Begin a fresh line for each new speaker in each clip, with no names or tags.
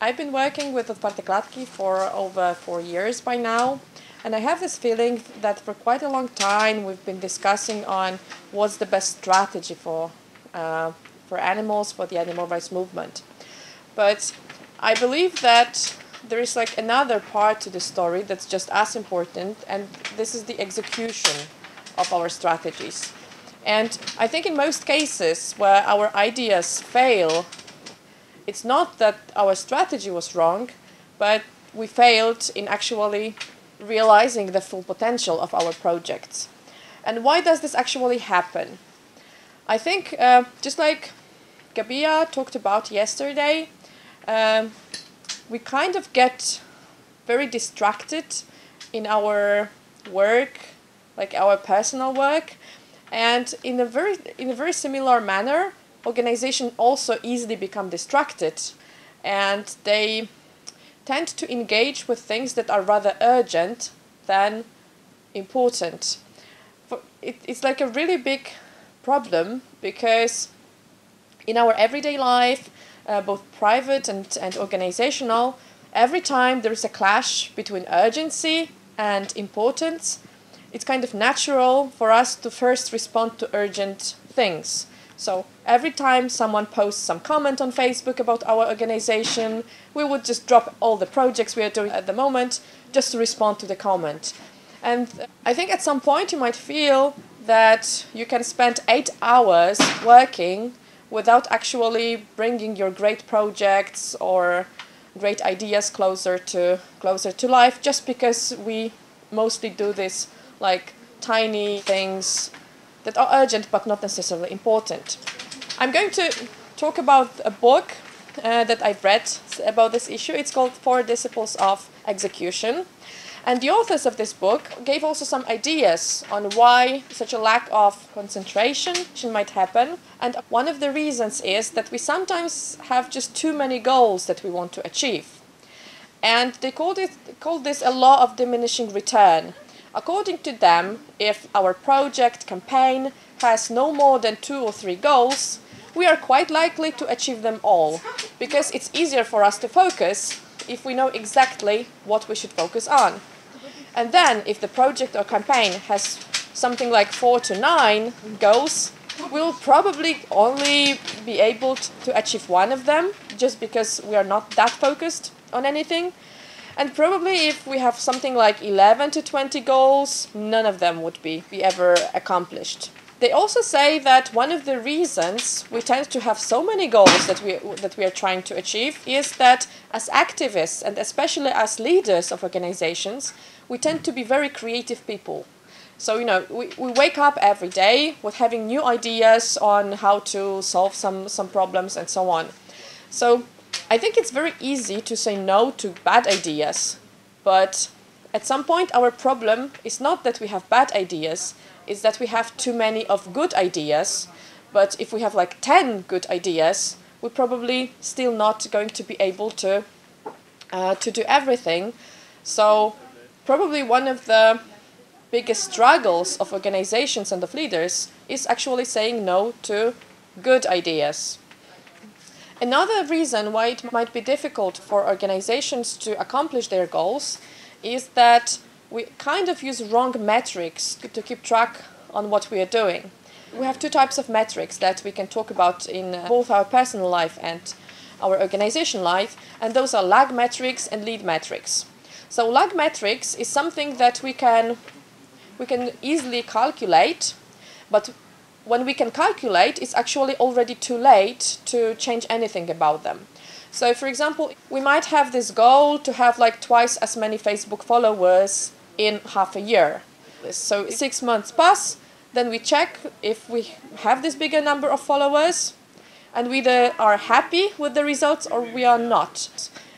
I've been working with Otwarte for over 4 years by now, and I have this feeling that for quite a long time we've been discussing on what's the best strategy for animals, for the animal rights movement. But I believe that there is like another part to the story that's just as important, and this is the execution of our strategies. And I think in most cases where our ideas fail, it's not that our strategy was wrong, but we failed in actually realizing the full potential of our projects. And why does this actually happen? I think just like Gabia talked about yesterday, we kind of get very distracted in our work, like our personal work, and in a very similar manner, organizations also easily become distracted, and they tend to engage with things that are rather urgent than important. It's like a really big problem because in our everyday life, both private and organizational, every time there is a clash between urgency and importance, it's kind of natural for us to first respond to urgent things. So every time someone posts some comment on Facebook about our organization, we would just drop all the projects we are doing at the moment just to respond to the comment. And I think at some point you might feel that you can spend 8 hours working without actually bringing your great projects or great ideas closer to life, just because we mostly do this like tiny things that are urgent but not necessarily important. I'm going to talk about a book that I've read about this issue. It's called 4 Disciples of Execution. And the authors of this book gave also some ideas on why such a lack of concentration might happen. And one of the reasons is that we sometimes have just too many goals that we want to achieve. And they called this a law of diminishing return. According to them, if our project campaign has no more than 2 or 3 goals, we are quite likely to achieve them all, because it's easier for us to focus if we know exactly what we should focus on. And then, if the project or campaign has something like 4 to 9 goals, we'll probably only be able to achieve 1 of them, just because we are not that focused on anything. And probably if we have something like 11 to 20 goals, none of them would be ever accomplished. They also say that one of the reasons we tend to have so many goals that we are trying to achieve is that as activists, and especially as leaders of organizations, we tend to be very creative people. So, we wake up every day with having new ideas on how to solve some problems and so on. So I think it's very easy to say no to bad ideas, but at some point our problem is not that we have bad ideas, it's that we have too many of good ideas. But if we have like 10 good ideas, we're probably still not going to be able to do everything. So probably one of the biggest struggles of organizations and of leaders is actually saying no to good ideas. Another reason why it might be difficult for organizations to accomplish their goals is that we kind of use wrong metrics to keep track on what we are doing. We have 2 types of metrics that we can talk about in both our personal life and our organization life, and those are lag metrics and lead metrics. So lag metrics is something that we can easily calculate, but when we can calculate, it's actually already too late to change anything about them. So, for example, we might have this goal to have like twice as many Facebook followers in half a year. So 6 months pass, then we check if we have this bigger number of followers, and we either are happy with the results or we are not.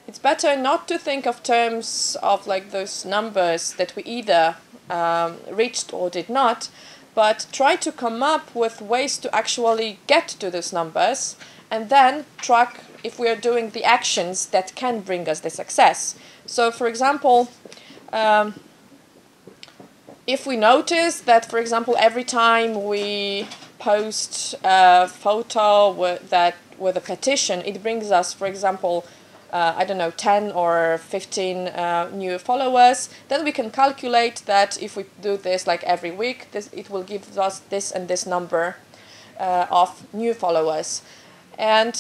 It's better not to think of terms of like those numbers that we either reached or did not, but try to come up with ways to actually get to those numbers, and then track if we are doing the actions that can bring us the success. So, for example, if we notice that, for example, every time we post a photo with a petition, it brings us, for example, I don't know, 10 or 15 new followers, then we can calculate that if we do this like every week, it will give us this and this number of new followers. And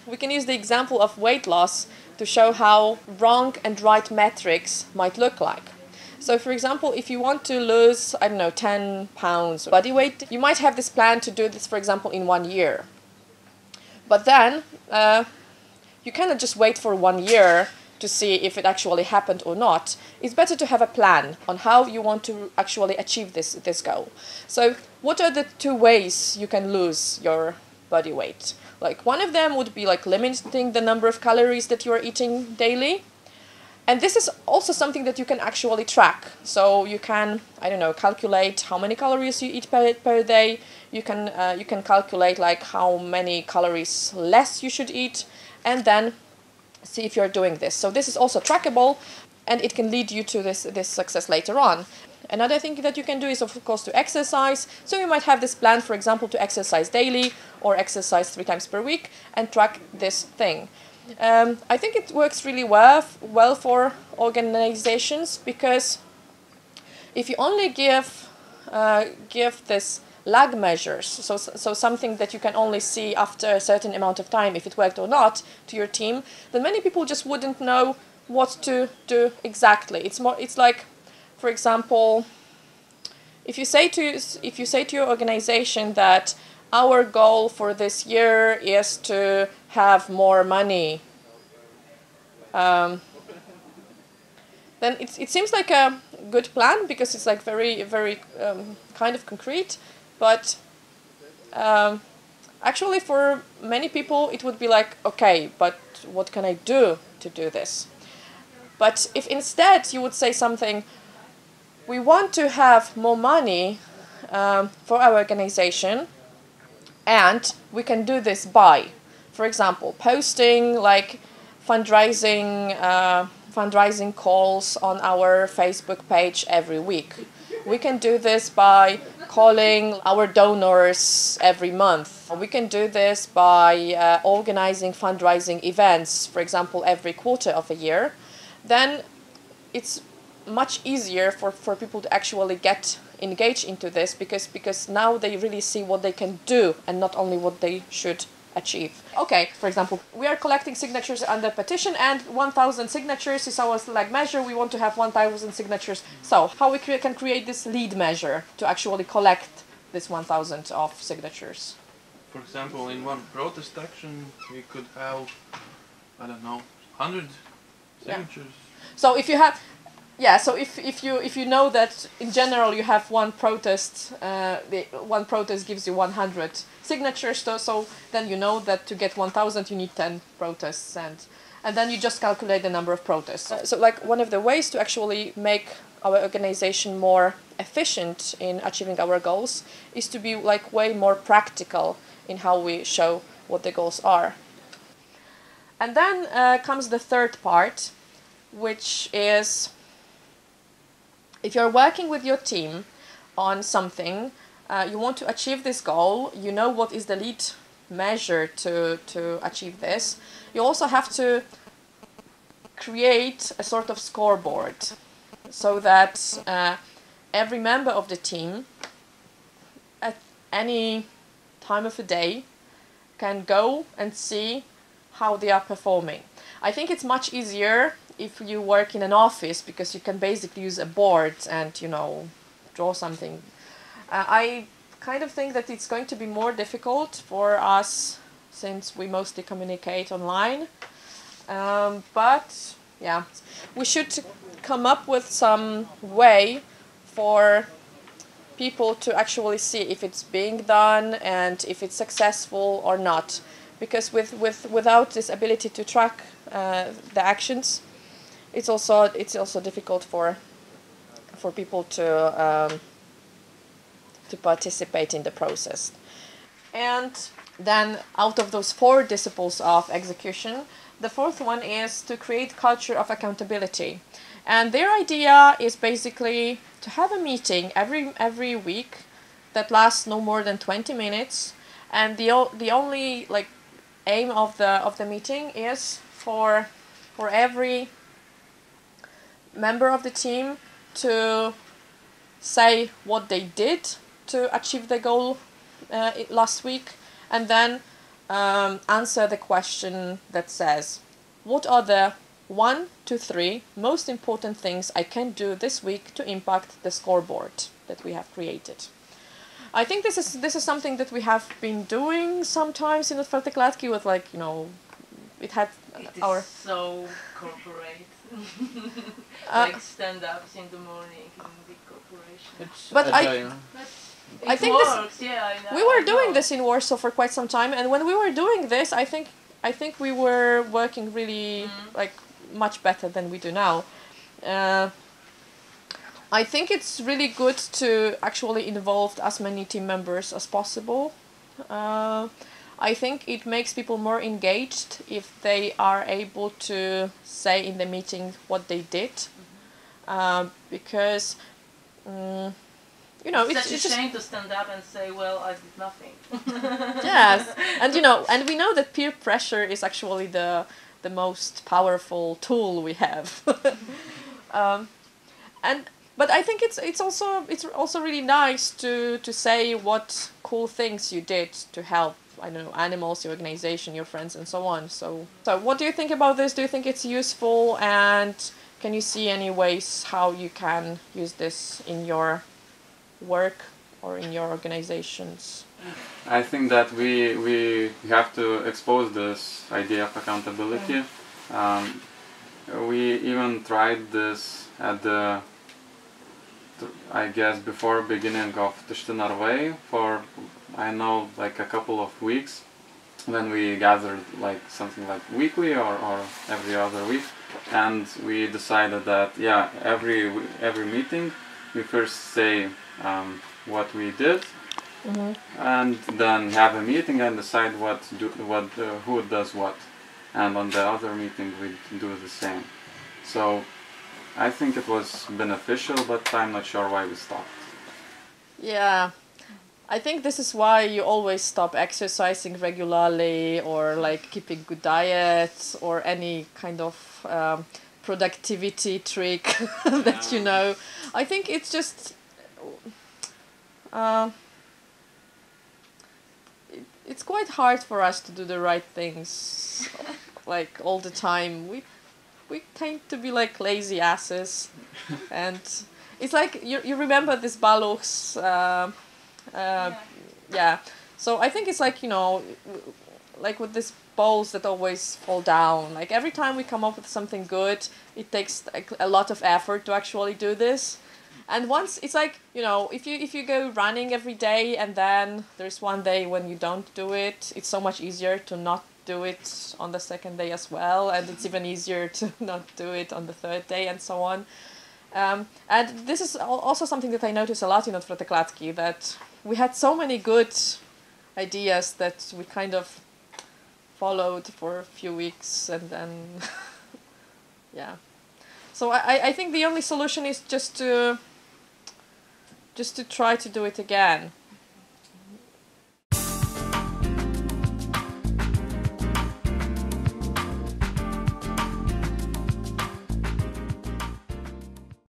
we can use the example of weight loss to show how wrong and right metrics might look like. So for example, if you want to lose, I don't know, 10 pounds body weight, you might have this plan to do this, for example, in 1 year. But then you cannot just wait for 1 year to see if it actually happened or not. It's better to have a plan on how you want to actually achieve this goal. So what are the 2 ways you can lose your body weight? Like, one of them would be like limiting the number of calories that you are eating daily. And this is also something that you can actually track. So you can, I don't know, calculate how many calories you eat per day. You can calculate like how many calories less you should eat, and then see if you're doing this. So this is also trackable, and it can lead you to this success later on. Another thing that you can do is, of course, to exercise. So you might have this plan, for example, to exercise daily or exercise 3 times per week and track this thing. I think it works really well for organizations, because if you only give this lag measures, so something that you can only see after a certain amount of time if it worked or not to your team, then many people just wouldn't know what to do exactly. It's like, for example, if you say to your organization that our goal for this year is to have more money, then it seems like a good plan, because it's like very kind of concrete, but actually for many people it would be like, okay, but what can I do to do this? But if instead you would say something, we want to have more money for our organization, and we can do this by, for example, posting like fundraising calls on our Facebook page every week. We can do this by calling our donors every month. We can do this by organizing fundraising events, for example, every quarter of a year. Then it's much easier for people to actually get engaged into this, because now they really see what they can do and not only what they should achieve. Okay, for example, we are collecting signatures under petition, and 1,000 signatures is our like measure. We want to have 1,000 signatures. So how we can create this lead measure to actually collect this 1,000 of signatures?
For example, in one protest action, we could have, I don't know, 100 signatures.
Yeah. So if you have, so if you know that in general you have one protest, one protest gives you 100 signatures, so then you know that to get 1,000 you need 10 protests, and then you just calculate the number of protests. So like one of the ways to actually make our organization more efficient in achieving our goals is to be like way more practical in how we show what the goals are. And then comes the third part, which is, if you're working with your team on something, you want to achieve this goal, you know what is the lead measure to achieve this, you also have to create a sort of scoreboard, so that every member of the team at any time of the day can go and see how they are performing. I think it's much easier if you work in an office, because you can basically use a board and, you know, draw something. I kind of think that it's going to be more difficult for us, since we mostly communicate online. But yeah, we should come up with some way for people to actually see if it's being done and if it's successful or not. Because without this ability to track the actions, it's also difficult for people to participate in the process. And then out of those 4 disciples of execution, the 4th one is to create culture of accountability. And their idea is basically to have a meeting every week that lasts no more than 20 minutes, and the only like aim of the meeting is for for every member of the team to say what they did to achieve the goal last week, and then answer the question that says, what are the 1 to 3 most important things I can do this week to impact the scoreboard that we have created? I think this is something that we have been doing sometimes in the Twarteklatki with, like, you know, it had our...
It is so corporate. Like stand-ups in the morning in big corporations.
But I think
works, yeah, I know.
we were doing this in Warsaw for quite some time, and when we were doing this, I think we were working really like much better than we do now. I think it's really good to actually involve as many team members as possible. I think it makes people more engaged if they are able to say in the meeting what they did, because you know,
it's
just
a shame to stand up and say, well, I did nothing.
Yes, and you know, and we know that peer pressure is actually the most powerful tool we have. But I think it's also really nice to say what cool things you did to help, I don't know, animals, your organization, your friends, and so on. So what do you think about this? Do you think it's useful, and can you see any ways how you can use this in your work or in your organizations?
I think that we have to expose this idea of accountability. We even tried this at the, I guess, before beginning of Tishtinar Way for, I know, like a couple of weeks, when we gathered like something like weekly or every other week, and we decided that, yeah, every meeting we first say what we did, and then have a meeting and decide who does what, and on the other meeting we do the same. So I think it was beneficial, but I'm not sure why we stopped.
Yeah, I think this is why you always stop exercising regularly, or like keeping good diet, or any kind of productivity trick that you know. I think it's just it's quite hard for us to do the right things like all the time. We tend to be like lazy asses, and it's like you remember this Baluch's yeah. So I think it's like, you know, like with these bowls that always fall down. Like every time we come up with something good, it takes like a lot of effort to actually do this. And once it's like, you know, if you go running every day and then there's one day when you don't do it, it's so much easier to not do it on the second day as well, and it's even easier to not do it on the third day, and so on. And this is also something that I notice a lot in Twarteklatki, that we had so many good ideas that we kind of followed for a few weeks, and then yeah. So I think the only solution is just to try to do it again.